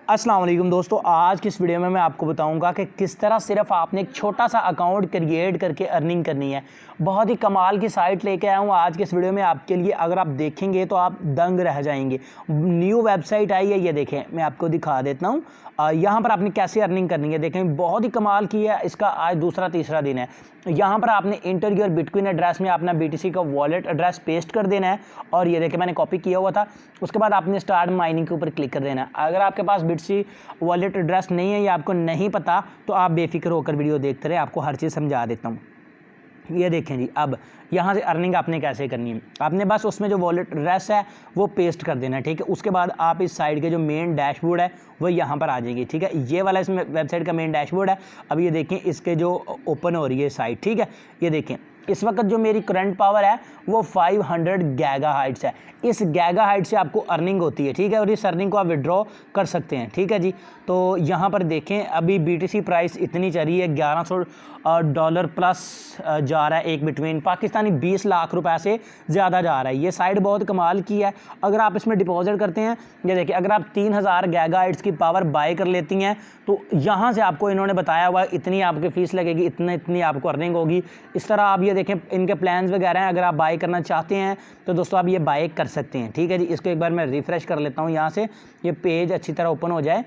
अस्सलाम वालेकुम दोस्तों, आज की इस वीडियो में मैं आपको बताऊंगा कि किस तरह सिर्फ आपने एक छोटा सा अकाउंट क्रिएट करके अर्निंग करनी है। बहुत ही कमाल की साइट लेके आया हूँ आज के इस वीडियो में आपके लिए। अगर आप देखेंगे तो आप दंग रह जाएंगे। न्यू वेबसाइट आई है, ये देखें, मैं आपको दिखा देता हूँ। यहाँ पर आपने कैसे अर्निंग करनी है देखें, बहुत ही कमाल की है। इसका आज दूसरा तीसरा दिन है। यहाँ पर आपने इंटर योर बिटकॉइन एड्रेस में अपना BTC का वॉलेट एड्रेस पेस्ट कर देना है और ये देखें मैंने कॉपी किया हुआ था। उसके बाद आपने स्टार्ट माइनिंग के ऊपर क्लिक कर देना है। अगर आपके पास BTC वॉलेट एड्रेस नहीं है या आपको नहीं पता तो आप बेफिक्र होकर वीडियो देखते रहे, आपको हर चीज़ समझा देता हूँ। ये देखें जी, अब यहाँ से अर्निंग आपने कैसे करनी है। आपने बस उसमें जो वॉलेट एड्रेस है वो पेस्ट कर देना है, ठीक है। उसके बाद आप इस साइड के जो मेन डैशबोर्ड है वो यहाँ पर आ जाएगी, ठीक है। ये वाला इसमें वेबसाइट का मेन डैशबोर्ड है। अब ये देखें इसके जो ओपन हो रही है साइट, ठीक है। ये देखें इस वक्त जो मेरी करंट पावर है वो 500 गीगाहर्ट्ज़ है। इस गीगाहर्ट्ज़ से आपको अर्निंग होती है, ठीक है। और इस अर्निंग को आप विड्रॉ कर सकते हैं, ठीक है जी। तो यहाँ पर देखें अभी BTC प्राइस इतनी चल रही है, $1100 प्लस जा रहा है एक बिटवीन। पाकिस्तानी 20 लाख रुपए से ज़्यादा जा रहा है। ये साइट बहुत कमाल की है। अगर आप इसमें डिपॉजिट करते हैं, ये देखिए, अगर आप 3000 गीगाहर्ट्ज़ की पावर बाय कर लेती हैं तो यहाँ से आपको इन्होंने बताया हुआ इतनी आपकी फ़ीस लगेगी, इतनी आपको अर्निंग होगी। इस तरह आप ये देखें इनके प्लान्स वगैरह हैं। अगर आप बाय करना चाहते हैं तो दोस्तों आप ये बाय कर सकते हैं, ठीक है जी। इसको एक बार मैं रिफ़्रेश कर लेता हूँ, यहाँ से ये पेज अच्छी तरह ओपन हो जाए।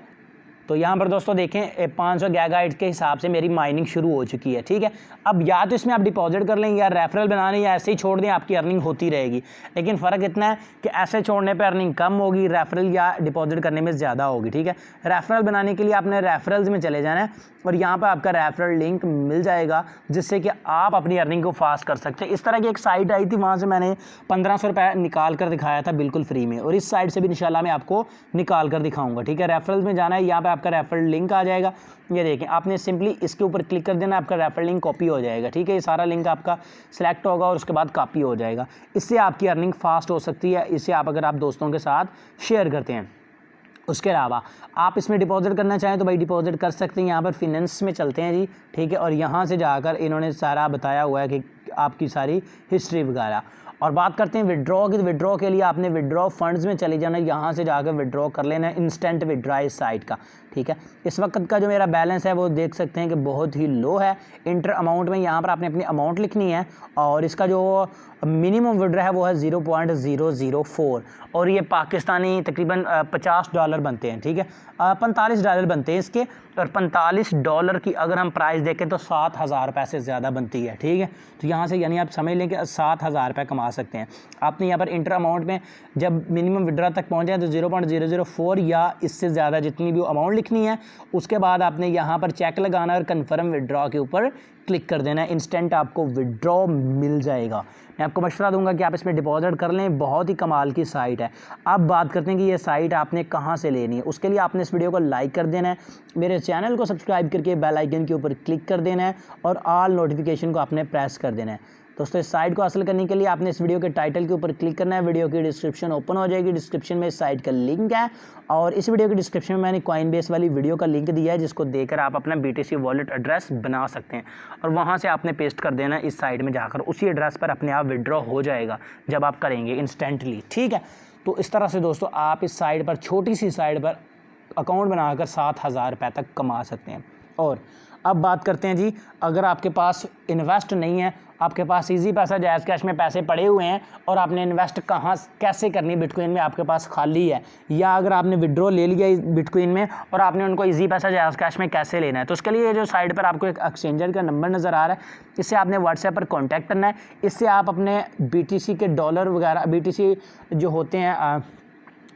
तो यहाँ पर दोस्तों देखें 500 गीगाहर्ट्ज़ के हिसाब से मेरी माइनिंग शुरू हो चुकी है, ठीक है। अब या तो इसमें आप डिपॉजिट कर लें या रेफरल बना लें या ऐसे ही छोड़ दें, आपकी अर्निंग होती रहेगी। लेकिन फ़र्क इतना है कि ऐसे छोड़ने पे अर्निंग कम होगी, रेफरल या डिपॉजिट करने में ज़्यादा होगी, ठीक है। रेफरल बनाने के लिए आपने रेफरल्स में चले जाना है और यहाँ पर आपका रेफरल लिंक मिल जाएगा जिससे कि आप अपनी अर्निंग को फास्ट कर सकते हैं। इस तरह की एक साइट आई थी, वहाँ से मैंने 1500 रुपये निकाल कर दिखाया था बिल्कुल फ्री में, और इस साइट से भी इंशाल्लाह मैं आपको निकाल कर दिखाऊंगा, ठीक है। रेफरल्स में जाना है, यहाँ पे आपका रेफरल लिंक आ जाएगा। ये देखें आपने सिंपली इसके ऊपर क्लिक कर देना, आपका रेफरल लिंक कॉपी हो जाएगा, ठीक है। ये सारा लिंक आपका सिलेक्ट होगा और उसके बाद कॉपी हो जाएगा। इससे आपकी अर्निंग फास्ट हो सकती है। इससे आप अगर आप दोस्तों के साथ शेयर करते हैं। उसके अलावा आप इसमें डिपॉजिट करना चाहें तो भाई डिपॉजिट कर सकते हैं। यहाँ पर फिनेंस में चलते हैं जी, ठीक है। और यहाँ से जाकर इन्होंने सारा बताया हुआ है कि आपकी सारी हिस्ट्री वगैरह। और बात करते हैं विड्रॉ की। विड्रॉ के लिए आपने विड्रॉ फंड्स में चले जाना, यहाँ से जाकर विड्रॉ कर लेना है। इंस्टेंट विड्रॉ इस साइट का, ठीक है। इस वक्त का जो मेरा बैलेंस है वो देख सकते हैं कि बहुत ही लो है। इंटर अमाउंट में यहाँ पर आपने अपनी अमाउंट लिखनी है और इसका जो मिनिमम विड्रॉ है वो है 0.004 और ये पाकिस्तानी तकरीबन $50 बनते हैं, ठीक है। $45 बनते हैं इसके, और $45 की अगर हम प्राइस देखें तो 7000 रुपये से ज़्यादा बनती है, ठीक है। तो यहाँ से यानी आप समझ लें कि 7000 रुपये कमा सकते हैं। आपने यहाँ पर इंटर अमाउंट में जब मिनिमम विड्रॉ तक पहुँच जाए तो 0.004 या इससे ज़्यादा जितनी भी अमाउंट लिखनी है। उसके बाद आपने यहाँ पर चेक लगाना और कन्फर्म विड्रॉ के ऊपर क्लिक कर देना है। इंस्टेंट आपको विड्रॉ मिल जाएगा। मैं आपको मशवरा दूंगा कि आप इसमें डिपॉजिट कर लें, बहुत ही कमाल की साइट है। अब बात करते हैं कि ये साइट आपने कहाँ से लेनी है। उसके लिए आपने इस वीडियो को लाइक कर देना है, मेरे चैनल को सब्सक्राइब करके बेल आइकन के ऊपर क्लिक कर देना है और ऑल नोटिफिकेशन को आपने प्रेस कर देना है। दोस्तों इस साइट को हासिल करने के लिए आपने इस वीडियो के टाइटल के ऊपर क्लिक करना है। वीडियो की डिस्क्रिप्शन ओपन हो जाएगी, डिस्क्रिप्शन में इस साइट का लिंक है और इस वीडियो की डिस्क्रिप्शन में मैंने कॉइनबेस वाली वीडियो का लिंक दिया है जिसको देकर आप अपना BTC वॉलेट एड्रेस बना सकते हैं और वहाँ से आपने पेस्ट कर देना इस साइट में जाकर। उसी एड्रेस पर अपने आप विड्रॉ हो जाएगा जब आप करेंगे इंस्टेंटली, ठीक है। तो इस तरह से दोस्तों आप इस साइट पर, छोटी सी साइट पर अकाउंट बनाकर 7000 रुपये तक कमा सकते हैं। और अब बात करते हैं जी, अगर आपके पास इन्वेस्ट नहीं है, आपके पास इजी पैसा जायज़ कैश में पैसे पड़े हुए हैं और आपने इन्वेस्ट कहाँ कैसे करनी बिटकॉइन में, आपके पास खाली है, या अगर आपने विड्रॉ ले लिया बिटकॉइन में और आपने उनको इजी पैसा जायज़ कैश में कैसे लेना है, तो उसके लिए ये जो साइट पर आपको एक एक्सचेंजर का नंबर नज़र आ रहा है, इससे आपने व्हाट्सएप पर कॉन्टैक्ट करना है। इससे आप अपने BTC के डॉलर वगैरह, BTC जो होते हैं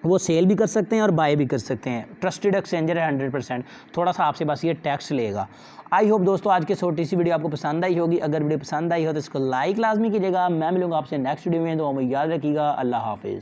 वो सेल भी कर सकते हैं और बाय भी कर सकते हैं। ट्रस्टेड एक्सचेंजर है 100%। थोड़ा सा आपसे बस ये टैक्स लेगा। आई होप दोस्तों आज की छोटी सी वीडियो आपको पसंद आई होगी। अगर वीडियो पसंद आई हो तो इसको लाइक लाजमी कीजिएगा। मैं मिलूंगा आपसे नेक्स्ट वीडियो में, तो याद रखिएगा। अल्लाह हाफिज़।